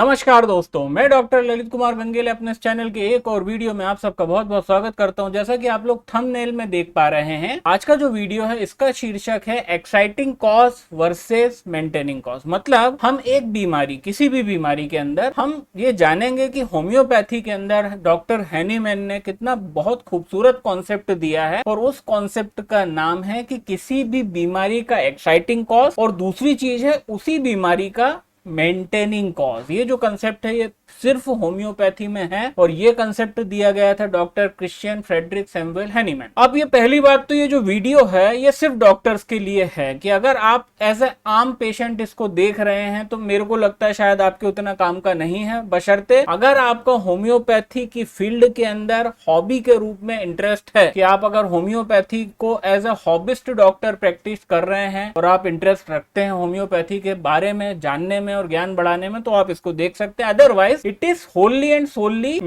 नमस्कार दोस्तों, मैं डॉक्टर ललित कुमार गंगेले अपने इस चैनल के एक और वीडियो में आप सबका बहुत बहुत स्वागत करता हूं। जैसा कि आप लोग थंबनेल में देख पा रहे हैं, आज का जो वीडियो है इसका शीर्षक है exciting cause versus maintaining cause. मतलब हम एक बीमारी, किसी भी बीमारी के अंदर हम ये जानेंगे कि होम्योपैथी के अंदर डॉक्टर हैनीमैन ने कितना बहुत खूबसूरत कॉन्सेप्ट दिया है, और उस कॉन्सेप्ट का नाम है कि किसी भी बीमारी का एक्साइटिंग कॉज और दूसरी चीज है उसी बीमारी का मेंटेनिंग कॉज। ये जो कंसेप्ट है ये सिर्फ होम्योपैथी में है, और ये कंसेप्ट दिया गया था doctor Christian Friedrich Samuel Hahnemann. अब ये पहली बात तो ये जो वीडियो है ये सिर्फ डॉक्टर्स के लिए है कि अगर आप एज ए आम पेशेंट इसको देख रहे हैं तो मेरे को लगता है शायद आपके उतना काम का नहीं है, बशर्ते अगर आपका होम्योपैथी की फील्ड के अंदर हॉबी के रूप में इंटरेस्ट है, कि आप अगर होम्योपैथी को as a hobbyist doctor practice कर रहे हैं और आप इंटरेस्ट रखते हैं होम्योपैथी के बारे में जानने में और ज्ञान बढ़ाने में, तो आप इसको देख सकते हैं। Otherwise it is wholly and solely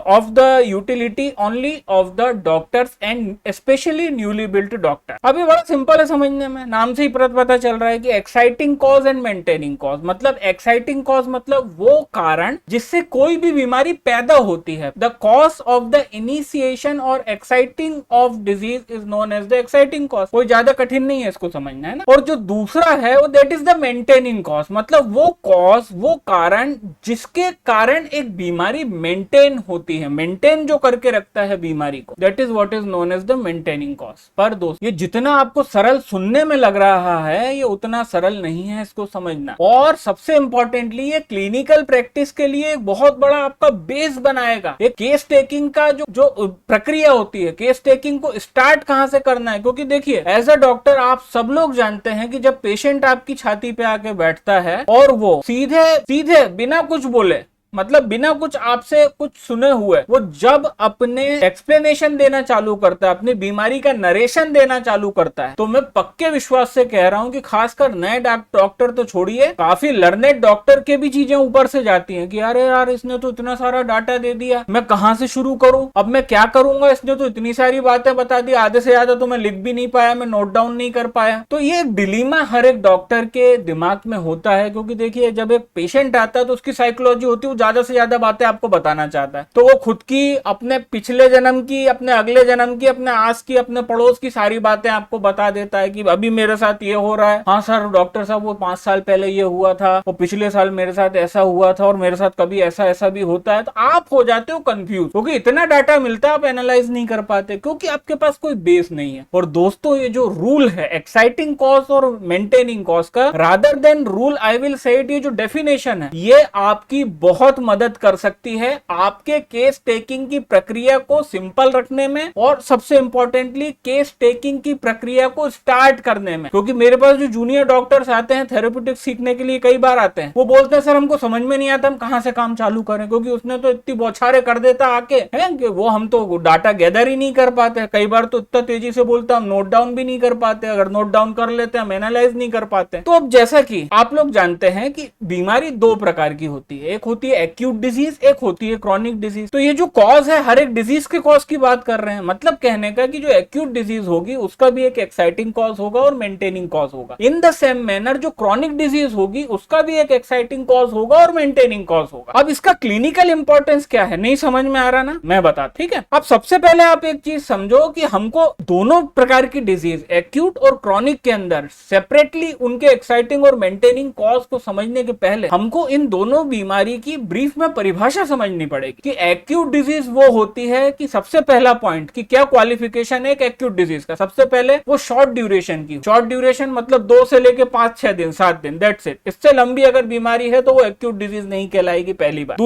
of the utility only of the doctors and specially newly built doctor. अभी बड़ा सिंपल है समझने में, नाम से ही पता चल रहा है कि exciting cause and maintaining cause. मतलब एक्साइटिंग कॉज मतलब वो कारण जिससे कोई भी बीमारी पैदा होती है। The cause of the initiation और exciting of disease is known as the exciting cause. कोई ज्यादा कठिन नहीं है इसको समझना, है ना। और जो दूसरा है वो that is the maintaining cause. मतलब वो कॉज, वो कारण जिसके कारण एक बीमारी मेंटेन होती है, मेंटेन जो करके रखता है बीमारी को, that is what is known as the maintaining cause. पर दोस्त, ये जितना आपको सरल सुनने में लग रहा है ये उतना सरल नहीं है इसको समझना। और सबसे इंपॉर्टेंटली ये क्लिनिकल प्रैक्टिस के लिए एक बहुत बड़ा आपका बेस बनाएगा। एक केस टेकिंग का जो प्रक्रिया होती है, केस टेकिंग को स्टार्ट कहां से करना है। क्योंकि देखिए, एज अ डॉक्टर आप सब लोग जानते हैं कि जब पेशेंट आपकी छाती पे आके बैठता है और वो सीधे सीधे बिना कुछ बोले, मतलब बिना कुछ आपसे कुछ सुने हुए, वो जब अपने एक्सप्लेनेशन देना चालू करता है, अपनी बीमारी का नरेशन देना चालू करता है, तो मैं पक्के विश्वास से कह रहा हूं कि खासकर नए डॉक्टर तो छोड़िए, काफी लर्नेड डॉक्टर के भी चीजें ऊपर से जाती हैं कि अरे यार इसने तो इतना सारा डाटा दे दिया, मैं कहां से शुरू करूं, अब मैं क्या करूंगा, इसने तो इतनी सारी बातें बता दी, आधे से ज्यादा तो मैं लिख भी नहीं पाया, मैं नोट डाउन नहीं कर पाया। तो ये एक डिलीमा हर एक डॉक्टर के दिमाग में होता है। क्योंकि देखिए, जब एक पेशेंट आता है तो उसकी साइकोलॉजी होती है ज्यादा से ज्यादा बातें आपको बताना चाहता है। तो वो खुद की, अपने पिछले जन्म की, अपने अगले जन्म की, अपने आस की, अपने पड़ोस की सारी बातें आपको बता देता है कि अभी मेरे साथ ये हो रहा है, हाँ सर डॉक्टर साहब वो 5 साल पहले ये हुआ था, वो पिछले साल मेरे साथ ऐसा हुआ था, और मेरे साथ कभी ऐसा ऐसा भी होता है। तो आप हो जाते हो कंफ्यूज, क्योंकि इतना डाटा मिलता है आप एनालाइज नहीं कर पाते, क्योंकि आपके पास कोई बेस नहीं है। और दोस्तों, ये जो रूल है एक्साइटिंग कॉज और मेंटेनिंग कॉज का, rather than rule I will say it, ये जो डेफिनेशन है ये आपकी बहुत मदद कर सकती है आपके केस टेकिंग की प्रक्रिया को सिंपल रखने में, और सबसे इंपॉर्टेंटली केस टेकिंग की प्रक्रिया को स्टार्ट करने में। क्योंकि मेरे पास जो जूनियर डॉक्टर्स आते हैं थेरेप्यूटिक्स सीखने के लिए, कई बार आते हैं, वो बोलते हैं सर हमको समझ में नहीं आता हम कहां से काम चालू करें, क्योंकि उसने तो इतनी बौछारें कर देता आके है कि वो हम तो डाटा गैदर ही नहीं कर पाते। कई बार तो इतना तेजी से बोलता हम नोट डाउन भी नहीं कर पाते, अगर नोट डाउन कर लेते हैं हम एनालाइज नहीं कर पाते। तो अब जैसा कि आप लोग जानते हैं कि बीमारी 2 प्रकार की होती है, एक होती है एक्यूट डिजीज, एक होती है क्रॉनिक डिजीज। तो ये जो कॉज है, हर एक डिजीज के कॉज की बात कर रहे हैं। मतलब कहने का कि जो एक्यूट डिजीज होगी उसका भी एक एक्साइटिंग कॉज होगा और मेंटेनिंग कॉज होगा। इन द सेम मैनर जो क्रॉनिक डिजीज होगी उसका भी एक एक्साइटिंग कॉज होगा और मेंटेनिंग कॉज होगा। अब इसका क्लिनिकल इंपॉर्टेंस क्या है, नहीं समझ में आ रहा ना, मैं बता, ठीक है। अब सबसे पहले आप एक चीज समझो कि हमको दोनों प्रकार की डिजीज, एक्यूट और क्रॉनिक के अंदर सेपरेटली उनके एक्साइटिंग और मेंटेनिंग कॉज को समझने के पहले हमको इन दोनों बीमारी की ब्रीफ में परिभाषा समझनी पड़ेगी। कि एक्यूट डिजीज वो होती है कि सबसे पहला पॉइंट कि क्या क्वालिफिकेशन है एक एक्यूट डिजीज का। सबसे पहले वो शॉर्ट ड्यूरेशन की, शॉर्ट ड्यूरेशन मतलब 2 से लेके 5-6 दिन, 7 दिन, दैट्स इट। इससे लंबी अगर बीमारी है तो वो एक्यूट डिजीज नहीं कहलाएगी, पहली बात।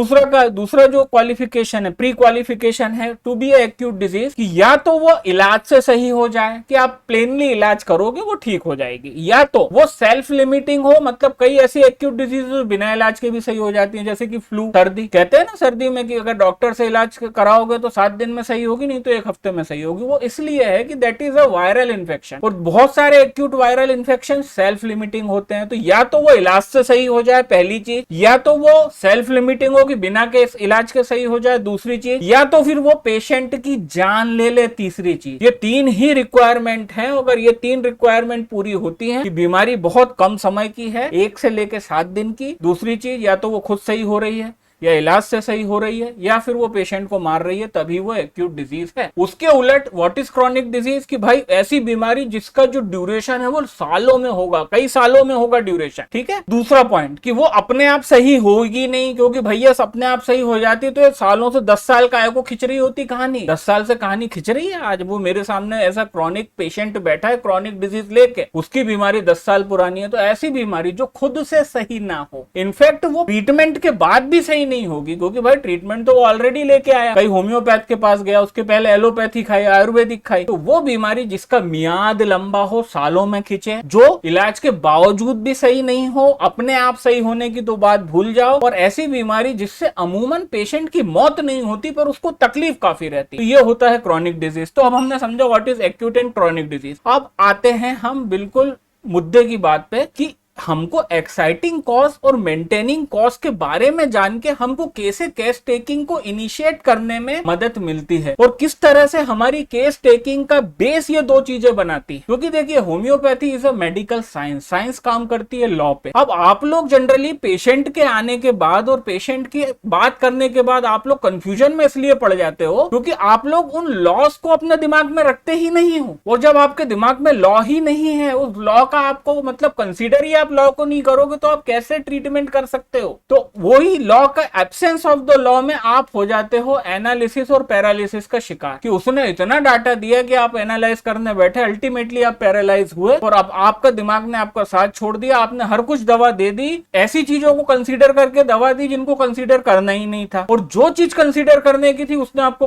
दूसरा जो क्वालिफिकेशन है, प्री क्वालिफिकेशन है टू बी एक्यूट डिजीज, कि या तो वो इलाज से सही हो जाए, कि आप प्लेनली इलाज करोगे वो ठीक हो जाएगी, या तो वो सेल्फ लिमिटिंग हो। मतलब कई ऐसी एक्यूट डिजीज बिना इलाज के भी सही हो जाती है, जैसे कि फ्लू, सर्दी, कहते हैं ना सर्दी में कि अगर डॉक्टर से इलाज कराओगे तो 7 दिन में सही होगी, नहीं तो 1 हफ्ते में सही होगी। वो इसलिए है कि that is a viral infection, और बहुत सारे acute viral infection self limiting होते हैं। तो या तो वो इलाज से सही हो जाए पहली चीज, या तो वो सेल्फ लिमिटिंग हो कि बिना के इलाज के सही हो जाए दूसरी चीज, या तो फिर वो पेशेंट की जान ले ले तीसरी चीज। ये 3 ही रिक्वायरमेंट है। अगर ये 3 रिक्वायरमेंट पूरी होती है कि बीमारी बहुत कम समय की है, 1 से लेकर 7 दिन की, दूसरी चीज या तो वो खुद सही हो रही है या इलाज से सही हो रही है, या फिर वो पेशेंट को मार रही है, तभी वो एक्यूट डिजीज है। उसके उलट व्हाट इज क्रॉनिक डिजीज, कि भाई ऐसी बीमारी जिसका जो ड्यूरेशन है वो सालों में होगा, कई सालों में होगा ड्यूरेशन, ठीक है। दूसरा पॉइंट कि वो अपने आप सही होगी नहीं, क्योंकि भैया अपने आप सही हो जाती तो सालों से 10 साल काय को खिंच रही होती कहानी, 10 साल से कहानी खिंच रही है। आज वो मेरे सामने ऐसा क्रॉनिक पेशेंट बैठा है क्रॉनिक डिजीज लेके, उसकी बीमारी 10 साल पुरानी है। तो ऐसी बीमारी जो खुद से सही ना हो, इनफैक्ट वो ट्रीटमेंट के बाद भी सही नहीं होगी, क्योंकि भाई ट्रीटमेंट तो वो ऑलरेडी लेके आया, कई होम्योपैथ के पास गया, उसके पहले एलोपैथी खाई, आयुर्वेदिक खाई। तो वो बीमारी जिसका मियाद लंबा हो, सालों में खिंचे, जो इलाज के बावजूद भी सही नहीं हो, अपने आप सही होने की तो बात भूल जाओ, और ऐसी बीमारी जिससे अमूमन पेशेंट की मौत नहीं होती पर उसको तकलीफ काफी रहती, तो ये होता है क्रॉनिक डिजीज। तो अब हमने समझा what is acute and chronic disease. अब आते हैं हम बिल्कुल मुद्दे की बात पे कि हमको एक्साइटिंग कॉज और मेंटेनिंग कॉज के बारे में जान के हमको कैसे केस टेकिंग को इनिशिएट करने में मदद मिलती है, और किस तरह से हमारी केस टेकिंग का बेस ये 2 चीजें बनाती है। क्योंकि देखिए homeopathy is a medical science, science काम करती है लॉ पे। अब आप लोग जनरली पेशेंट के आने के बाद और पेशेंट की बात करने के बाद आप लोग कंफ्यूजन में इसलिए पड़ जाते हो क्योंकि आप लोग उन लॉस को अपने दिमाग में रखते ही नहीं हो, और जब आपके दिमाग में लॉ ही नहीं है, उस लॉ का आपको मतलब कंसीडर ही आप लॉ को नहीं करोगे तो आप कैसे ट्रीटमेंट कर सकते हो। तो वही लॉ का एब्सेंस ऑफ द लॉ में आप हो जाते हो एनालिसिस और पैरालिसिस का शिकार, कि उसने इतना डाटा दिया कि आप एनालाइज करने बैठे, अल्टीमेटली आप पैरालाइज हुए, और अब आपका दिमाग ने आपका साथ छोड़ दिया, आपने हर कुछ दवा दे दी, ऐसी चीजों को कंसीडर करके दवा दी जिनको कंसीडर करना ही नहीं था, और जो चीज कंसीडर करने की थी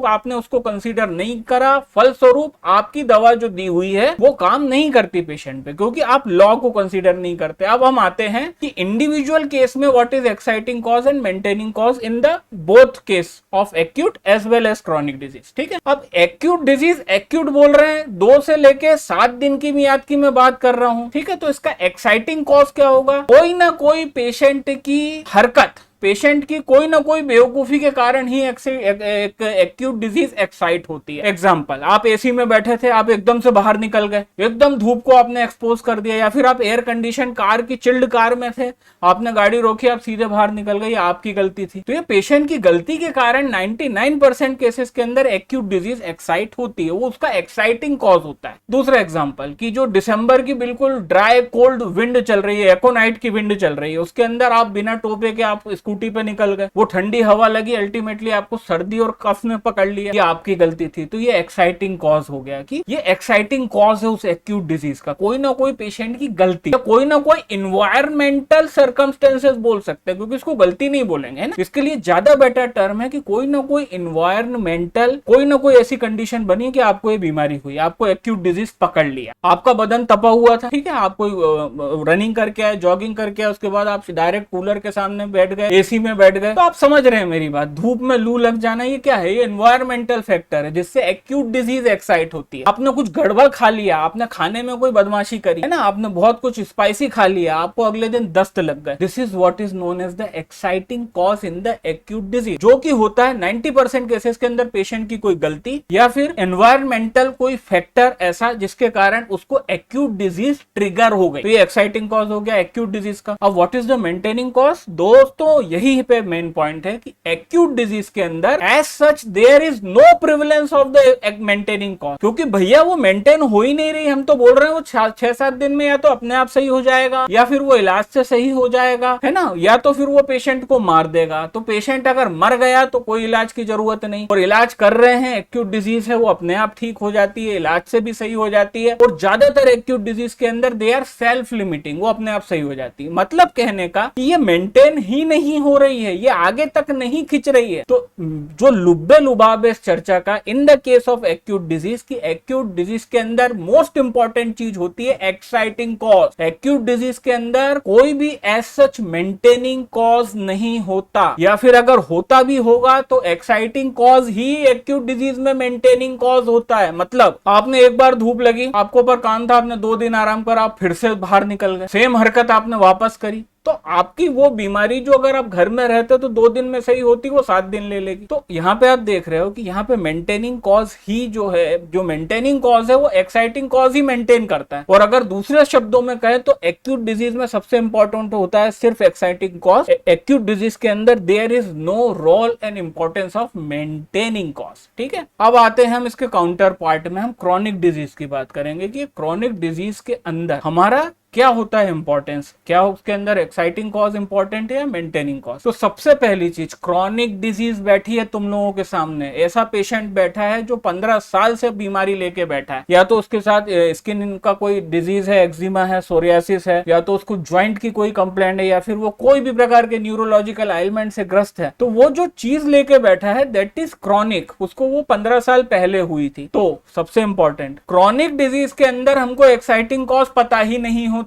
आपने उसको कंसीडर नहीं करा। फलस्वरूप आपकी दवा जो दी हुई है वो काम नहीं करती पेशेंट पे, क्योंकि आप लॉ को कंसीडर नहीं करते। अब हम आते हैं कि इंडिविजुअल केस में what is exciting cause and maintaining cause in the both case of acute as well as chronic disease, ठीक है। अब एक्यूट डिजीज, एक्यूट बोल रहे हैं, 2 से लेके 7 दिन की मियाद की मैं बात कर रहा हूं, ठीक है। तो इसका एक्साइटिंग कॉज क्या होगा, कोई ना कोई पेशेंट की हरकत, पेशेंट की कोई ना कोई बेवकूफी के कारण ही एक्यूट डिजीज एक्साइट होती है। एग्जांपल, आप एसी में बैठे थे, आप एकदम से बाहर निकल गए, एकदम धूप को आपने एक्सपोज कर दिया, या फिर आप एयर कंडीशन कार की चिल्ड कार में थे, आपने गाड़ी रोकी, आप सीधे बाहर निकल गए, आपकी गलती थी। तो ये पेशेंट की गलती के कारण 99% केसेस के अंदर एक्यूट डिजीज एक्साइट होती है, वो उसका एक्साइटिंग कॉज होता है। दूसरा एग्जाम्पल कि जो दिसंबर की बिल्कुल ड्राई कोल्ड विंड चल रही है, एकोनाइट की विंड चल रही है, उसके अंदर आप बिना टोपे के आप स्कूटी पे निकल गए, वो ठंडी हवा लगी, अल्टीमेटली आपको सर्दी और कफ में पकड़ लिया, ये आपकी गलती थी। तो ये एक्साइटिंग कॉज हो गया, कि ये एक्साइटिंग कॉज है उस एक्यूट डिजीज का, कोई ना कोई पेशेंट की गलती, या कोई ना कोई इन्वायरमेंटल सर्कमस्टेंसेस बोल सकते हैं, क्योंकि इसको गलती नहीं बोलेंगे, है ना। इसके लिए ज्यादा बेटर टर्म है कि कोई ना कोई इन्वायरमेंटल, कोई ना कोई ऐसी कंडीशन बनी कि आपको ये बीमारी हुई, आपको एक्यूट डिजीज पकड़ लिया, आपका बदन तपा हुआ था, ठीक है, आप कोई रनिंग करके आए, जॉगिंग करके आए, उसके बाद आप डायरेक्ट कूलर के सामने बैठ गए, एसी में बैठ गए, तो आप समझ रहे हैं मेरी बात, धूप में लू लग जाना, ये क्या है, ये एनवायरमेंटल फैक्टर है जिससे एक्यूट डिजीज एक्साइट होती है। आपने कुछ गड़बड़ खा लिया, आपने खाने में कोई बदमाशी करी है ना, आपने बहुत कुछ स्पाइसी खा लिया, आपको अगले दिन दस्त लग गए, this is what is known as the exciting cause in the acute disease, जो कि होता है 90% केसेस के अंदर पेशेंट की कोई गलती या फिर एनवायरमेंटल कोई फैक्टर ऐसा जिसके कारण उसको एक्यूट डिजीज ट्रिगर हो गई। तो ये एक्साइटिंग कॉज हो गया एक्यूट डिजीज का। अब what is the maintaining cause, दोस्तों यही पे मेन पॉइंट है कि एक्यूट डिजीज के अंदर as such there is no prevalence of the maintaining cause, क्योंकि भैया वो मेंटेन हो ही नहीं रही। हम तो बोल रहे हैं वो 6-7 दिन में या तो अपने आप सही हो जाएगा, या फिर वो इलाज से सही हो जाएगा, है ना, या तो फिर वो पेशेंट को मार देगा। तो पेशेंट अगर मर गया तो कोई इलाज की जरूरत नहीं, और इलाज कर रहे हैं, एक्यूट डिजीज है, वो अपने आप ठीक हो जाती है, इलाज से भी सही हो जाती है, और ज्यादातर एक्यूट डिजीज के अंदर दे आर सेल्फ लिमिटिंग, वो अपने आप सही हो जाती है। मतलब कहने का कि ये मेंटेन ही नहीं नहीं हो रही है, ये आगे तक नहीं खिंच रही है। तो जो लुब्बे लुबाब इस चर्चा का in the case of acute disease, की एक्यूट डिजीज के अंदर मोस्ट इंपॉर्टेंट चीज होती है एक्साइटिंग कॉज। एक्यूट डिजीज के अंदर कोई भी एज सच मेंटेनिंग कॉज नहीं होता, या फिर अगर होता भी होगा तो exciting cause he acute disease में मेंटेनिंग कॉज होता है। मतलब आपने एक बार धूप लगी, आपको ऊपर काम था, आपने 2 दिन आराम करा, आप फिर से बाहर निकल गए, सेम हरकत आपने वापस करी, तो आपकी वो बीमारी जो अगर आप घर में रहते तो 2 दिन में सही होती, वो 7 दिन ले लेगी। तो यहाँ पे आप देख रहे हो कि यहाँ पे मेंटेनिंग कॉज ही जो है, जो मेंटेनिंग कॉज है वो एक्साइटिंग कॉज ही मेंटेन करता है। और अगर दूसरे शब्दों में कहें तो एक्यूट डिजीज में सबसे इंपॉर्टेंट होता है सिर्फ एक्साइटिंग कॉज। एक्यूट डिजीज के अंदर there is no role and importance of maintaining cause. ठीक है, अब आते हैं हम इसके काउंटर पार्ट में, हम क्रॉनिक डिजीज की बात करेंगे कि क्रॉनिक डिजीज के अंदर हमारा क्या होता है इंपॉर्टेंस, क्या उसके अंदर एक्साइटिंग कॉज इंपॉर्टेंट है या मेंटेनिंग कॉज। तो सबसे पहली चीज, क्रॉनिक डिजीज बैठी है तुम लोगों के सामने, ऐसा पेशेंट बैठा है जो 15 साल से बीमारी लेके बैठा है, या तो उसके साथ स्किन का कोई डिजीज है, एक्जिमा है, सोरियासिस है, या तो उसको ज्वाइंट की कोई कंप्लेंट है, या फिर वो कोई भी प्रकार के न्यूरोलॉजिकल एलिमेंट से ग्रस्त है। तो वो जो चीज लेके बैठा है दैट इज क्रॉनिक, उसको वो 15 साल पहले हुई थी। तो सबसे इंपॉर्टेंट, क्रॉनिक डिजीज के अंदर हमको एक्साइटिंग कॉज पता ही नहीं होता,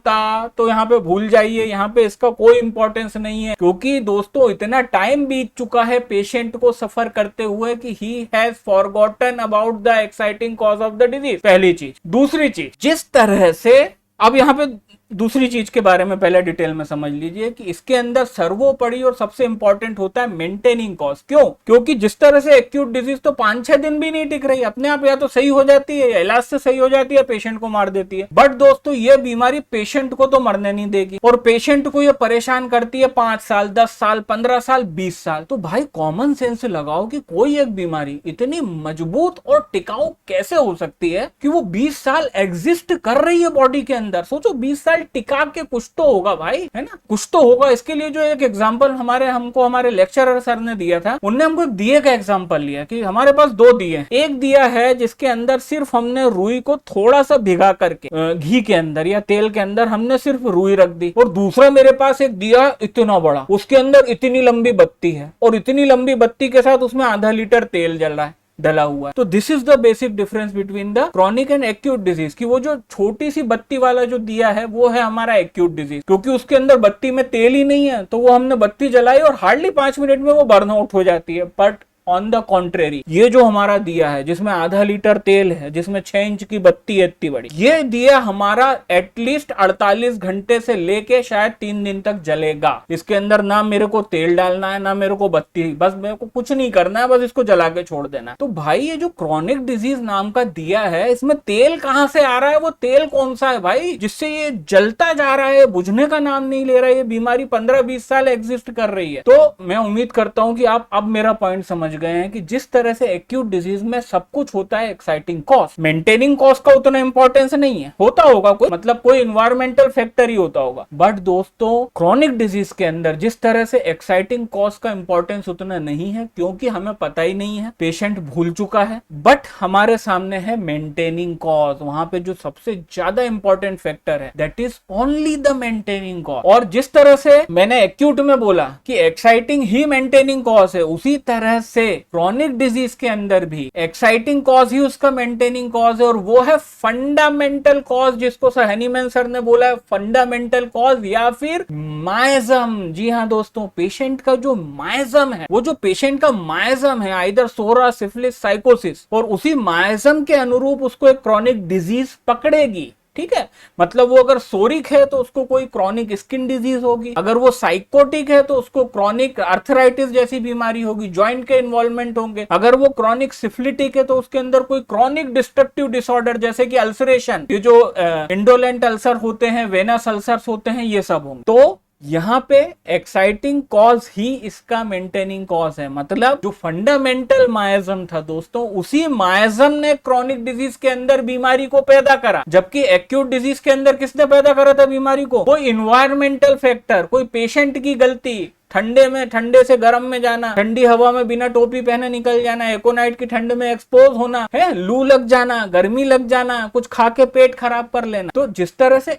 तो यहाँ पे भूल जाइए, यहाँ पे इसका कोई इंपॉर्टेंस नहीं है, क्योंकि दोस्तों इतना टाइम बीत चुका है पेशेंट को सफर करते हुए कि he has forgotten about the exciting cause of the disease. पहली चीज। दूसरी चीज, जिस तरह से, अब यहाँ पे दूसरी चीज के बारे में पहले डिटेल में समझ लीजिए कि इसके अंदर सर्वोपरि और सबसे इंपॉर्टेंट होता है मेंटेनिंग कॉज। क्यों? क्योंकि जिस तरह से एक्यूट डिजीज तो 5-6 दिन भी नहीं टिक रही, अपने आप या तो सही हो जाती है या इलाज से सही हो जाती है, पेशेंट को मार देती है। बट दोस्तों ये बीमारी पेशेंट को तो मरने नहीं देगी, और पेशेंट को ये परेशान करती है 5 साल, 10 साल, 15 साल, 20 साल। तो भाई कॉमन सेंस लगाओ कि कोई एक बीमारी इतनी मजबूत और टिकाऊ कैसे हो सकती है कि वो 20 साल एग्जिस्ट कर रही है बॉडी के अंदर। सोचो 20 साल टिका के कुछ तो होगा भाई, है ना, कुछ तो होगा। इसके लिए जो एक एग्जांपल हमारे लेक्चरर सर ने दिया था, उनने हमको एक दिए का एग्जांपल लिया कि हमारे पास 2 दिए, एक दिया है जिसके अंदर सिर्फ हमने रुई को थोड़ा सा भिगा करके घी के अंदर या तेल के अंदर हमने सिर्फ रुई रख दी, और दूसरा मेरे पास एक दिया इतना बड़ा, उसके अंदर इतनी लंबी बत्ती है, और इतनी लंबी बत्ती के साथ उसमें आधा लीटर तेल जल रहा है, डला हुआ है। तो this is the basic difference between the chronic and acute disease, कि वो जो छोटी सी बत्ती वाला जो दिया है वो है हमारा एक्यूट डिजीज, क्योंकि उसके अंदर बत्ती में तेल ही नहीं है, तो वो हमने बत्ती जलाई और हार्डली 5 मिनट में वो बर्न आउट हो जाती है। बट ऑन द कॉन्ट्रेरी, ये जो हमारा दिया है जिसमें आधा लीटर तेल है, जिसमें 6 इंच की बत्ती है इतनी बड़ी, ये दिया हमारा एटलीस्ट 48 घंटे से लेके शायद 3 दिन तक जलेगा। इसके अंदर ना मेरे को तेल डालना है, ना मेरे को बत्ती, बस मेरे को कुछ नहीं करना है, बस इसको जला के छोड़ देना है। तो भाई ये जो क्रॉनिक डिजीज नाम का दिया है, इसमें तेल कहां से आ रहा है, वो तेल कौन सा है भाई जिससे ये जलता जा रहा है, बुझने का नाम नहीं ले रहा है, ये बीमारी 15-20 साल एग्जिस्ट कर रही है। तो मैं उम्मीद करता हूं कि आप अब मेरा पॉइंट समझ गए हैं कि जिस तरह से एक्यूट डिजीज में सब कुछ होता है एक्साइटिंग कॉज, मेंटेनिंग कॉज का उतना इंपॉर्टेंस नहीं है, होता होगा कोई, मतलब कोई इन्वायरमेंटल फैक्टर ही होता होगा। बट दोस्तों क्रॉनिक डिजीज के अंदर जिस तरह से एक्साइटिंग कॉज का इंपॉर्टेंस उतना नहीं है, क्योंकि हमें पता ही नहीं है, पेशेंट भूल चुका है। बट हमारे सामने है मेंटेनिंग कॉज, वहां पे जो सबसे ज्यादा इंपॉर्टेंट फैक्टर है that is only the maintaining cause. और जिस तरह से मैंने एक्यूट में बोला कि एक्साइटिंग ही मेंटेनिंग कॉज है, उसी तरह से क्रॉनिक डिजीज के अंदर भी एक्साइटिंग कॉज ही उसका मेंटेनिंग कॉज है, और वो है फंडामेंटल कॉज, जिसको सर हनीमैन सर ने बोला है फंडामेंटल कॉज या फिर माइजम। जी हाँ दोस्तों, पेशेंट का जो माइजम है, वो जो पेशेंट का माइजम है, आइदर सोरा, सिफिलिस, साइकोसिस, और उसी माइजम के अनुरूप उसको एक क्रॉनिक डिजीज पकड़ेगी। ठीक है, मतलब वो अगर सोरिक है तो उसको कोई क्रॉनिक स्किन डिजीज होगी, अगर वो साइकोटिक है तो उसको क्रॉनिक आर्थराइटिस जैसी बीमारी होगी, जॉइंट के इन्वॉल्वमेंट होंगे, अगर वो क्रॉनिक सिफिलिटिक है तो उसके अंदर कोई क्रॉनिक डिस्ट्रक्टिव डिसऑर्डर जैसे कि अल्सरेशन, ये जो इंडोलेंट अल्सर होते हैं, वेनस अल्सर्स होते हैं, ये सब होंगे। तो यहाँ पे एक्साइटिंग कॉज ही इसका मेंटेनिंग कॉज है, मतलब जो फंडामेंटल माइजम था दोस्तों, उसी माइजम ने क्रॉनिक डिजीज के अंदर बीमारी को पैदा करा, जबकि एक्यूट डिजीज के अंदर किसने पैदा करा था बीमारी को? कोई इन्वायरमेंटल फैक्टर, कोई पेशेंट की गलती, ठंडे में ठंडे से गर्म में जाना, ठंडी हवा में बिना टोपी पहने निकल जाना, एकोनाइट की ठंड में एक्सपोज होना है, लू लग जाना, गर्मी लग जाना, कुछ खा के पेट खराब कर लेना। तो जिस तरह से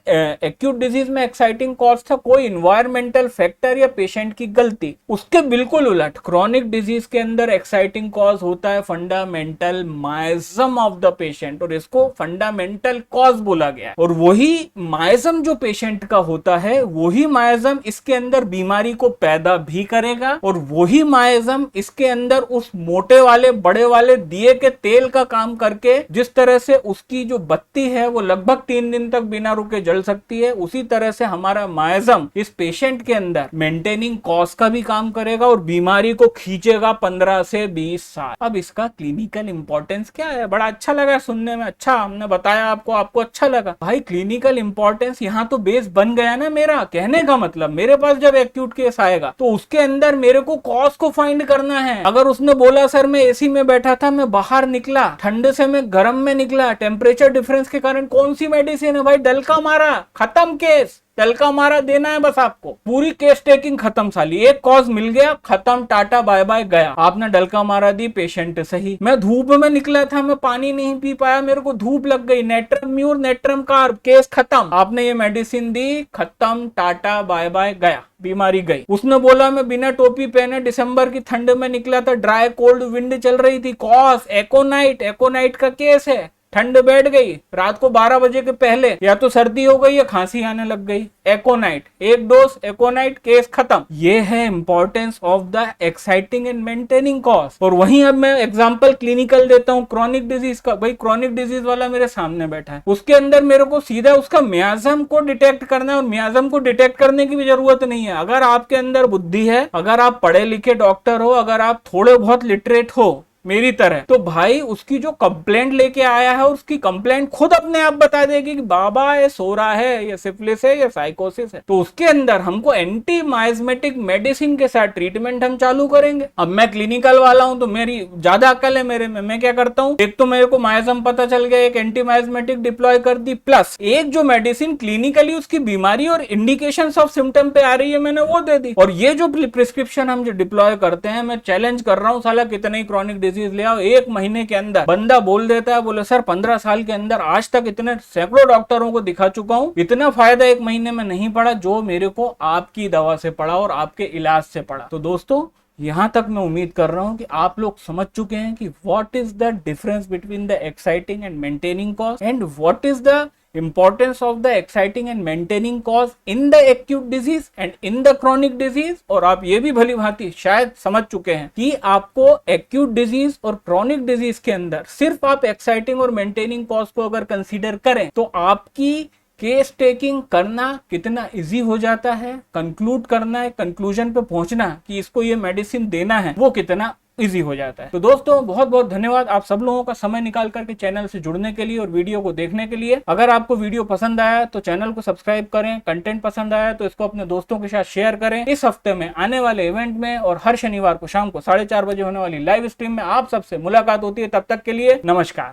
एक्यूट डिजीज में एक्साइटिंग कॉज था कोई इन्वायरमेंटल फैक्टर या पेशेंट की गलती, उसके बिल्कुल उलट क्रोनिक डिजीज के अंदर एक्साइटिंग कॉज होता है fundamental miasm of the patient, और इसको फंडामेंटल कॉज बोला गया। और वही माइजम जो पेशेंट का होता है, वही माइजम इसके अंदर बीमारी को पैदा भी करेगा, और वही माइजम इसके अंदर उस मोटे वाले बड़े वाले दिए के तेल का काम करके जिस तरह से उसकी जो बत्ती है वो लगभग 3 दिन तक बिना रुके जल सकती है, उसी तरह से हमारा माइजम इस पेशेंट के अंदर मेंटेनिंग कॉज का भी काम करेगा और बीमारी को खींचेगा 15 से 20 साल। अब इसका क्लिनिकल इंपॉर्टेंस क्या है? बड़ा अच्छा लगा सुनने में, अच्छा हमने बताया आपको अच्छा लगा। भाई क्लिनिकल इंपॉर्टेंस यहाँ तो बेस बन गया ना मेरा। कहने का मतलब मेरे पास जब एक्यूट केस आएगा तो उसके अंदर मेरे को कॉज को फाइंड करना है। अगर उसने बोला सर मैं एसी में बैठा था, मैं बाहर निकला, ठंड से मैं गर्म में निकला, टेम्परेचर डिफरेंस के कारण कौन सी मेडिसिन है? भाई डलका मारा, खत्म केस, डलका मारा देना है बस आपको, पूरी केस टेकिंग खत्म साली। एक कॉज मिल गया, खत्म, टाटा बाय बाय गया। आपने डलका मारा दी, पेशेंट सही। मैं धूप में निकला था, मैं पानी नहीं पी पाया, मेरे को धूप लग गई, natrum mur natrum carb, case खत्म। आपने ये मेडिसिन दी, खत्म, टाटा बाय बाय गया, बीमारी गई। उसने बोला मैं बिना टोपी पहने दिसंबर की ठंड में निकला था, ड्राई कोल्ड विंड चल रही थी, कॉज एकोनाइट, एकोनाइट का केस है, ठंड बैठ गई, रात को 12 बजे के पहले या तो सर्दी हो गई या खांसी आने लग गई, एकोनाइट, एक डोज एकोनाइट, केस खत्म। ये है importance of the exciting and maintaining cause. और वहीं अब मैं एग्जांपल क्लिनिकल देता हूं क्रोनिक डिजीज का। भाई क्रोनिक डिजीज वाला मेरे सामने बैठा है, उसके अंदर मेरे को सीधा उसका मियाजम को डिटेक्ट करना है, और मियाजम को डिटेक्ट करने की भी जरूरत नहीं है। अगर आपके अंदर बुद्धि है, अगर आप पढ़े लिखे डॉक्टर हो, अगर आप थोड़े बहुत लिटरेट हो मेरी तरह, तो भाई उसकी जो कंप्लेंट लेके आया है उसकी कंप्लेंट खुद अपने आप बता देगी कि बाबा ये सो रहा है, ये सिफिलिस है, ये साइकोसिस है। तो उसके अंदर हमको एंटी माइजमेटिक मेडिसिन के साथ ट्रीटमेंट हम चालू करेंगे। अब मैं क्लिनिकल वाला हूं तो मेरी ज्यादा अकल है मेरे में, मैं क्या करता हूं, एक तो मेरे को माइजम पता चल गया, एक एंटी माइजमेटिक डिप्लॉय कर दी, प्लस एक जो मेडिसिन क्लिनिकली उसकी बीमारी और इंडिकेशन ऑफ सिम्टम पे आ रही है मैंने वो दे दी। और ये जो प्रिस्क्रिप्शन हम जो डिप्लॉय करते हैं, मैं चैलेंज कर रहा हूं साला कितने ही क्रॉनिक डिजीज ले आओ, 1 महीने के अंदर बंदा बोल देता है, बोले सर 15 साल के अंदर आज तक इतने सैकड़ों डॉक्टरों को दिखा चुका हूं, इतना फायदा 1 महीने में नहीं पड़ा जो मेरे को आपकी दवा से पड़ा और आपके इलाज से पड़ा। तो दोस्तों यहां तक मैं उम्मीद कर रहा हूं कि आप लोग समझ चुके हैं कि what is the difference between the exciting and maintaining cause and what is the importance of the exciting and maintaining cause in the acute disease and in the chronic disease। और आप ये भी भली भांति शायद समझ चुके हैं कि आपको acute disease और chronic disease के अंदर सिर्फ आप exciting और maintaining cause को अगर कंसीडर करें तो आपकी केस टेकिंग करना कितना इजी हो जाता है, कंक्लूड करना है, कंक्लूजन पे पहुंचना कि इसको ये मेडिसिन देना है, वो कितना इजी हो जाता है। तो दोस्तों बहुत बहुत धन्यवाद आप सब लोगों का समय निकाल करके चैनल से जुड़ने के लिए और वीडियो को देखने के लिए। अगर आपको वीडियो पसंद आया तो चैनल को सब्सक्राइब करें, कंटेंट पसंद आया तो इसको अपने दोस्तों के साथ शेयर करें। इस हफ्ते में आने वाले इवेंट में और हर शनिवार को शाम को 4:30 बजे होने वाली लाइव स्ट्रीम में आप सबसे मुलाकात होती है। तब तक के लिए नमस्कार।